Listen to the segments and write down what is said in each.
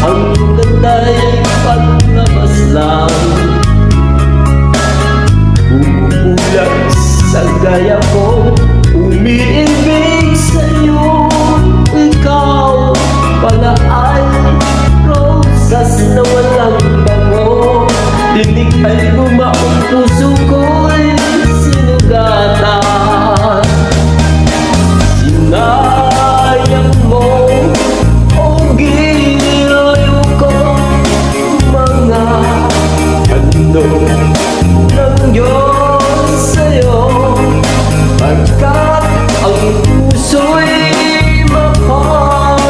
Ang ganda'y paglabas lang, bumubulag sa gaya ko, umiibig sa'yo. Ikaw pala ay rosas na walang bango, tinig ay bumaong, puso ko'y sinugatan. Sinayang mo o giliw ko mga handog ng Diyos sa'yo, pagkat ang puso'y mapanglaro.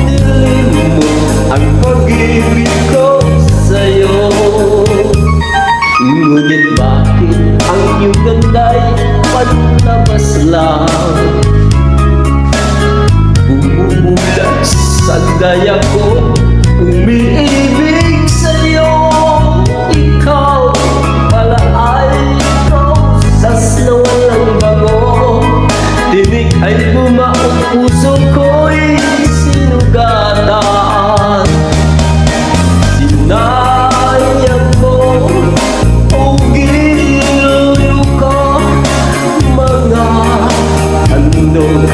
Nilimot ang pag-ibig ko sa'yo. Ngunit bakit ang iyong ganda'y panlabas lang, bumubulag sa daya ko, umiibig sa'yo. Ikaw pala ay rosas na walang bango, tinig ay bumaong, puso ko'y sinugatan. Sinayang mo o giliw ko mga handog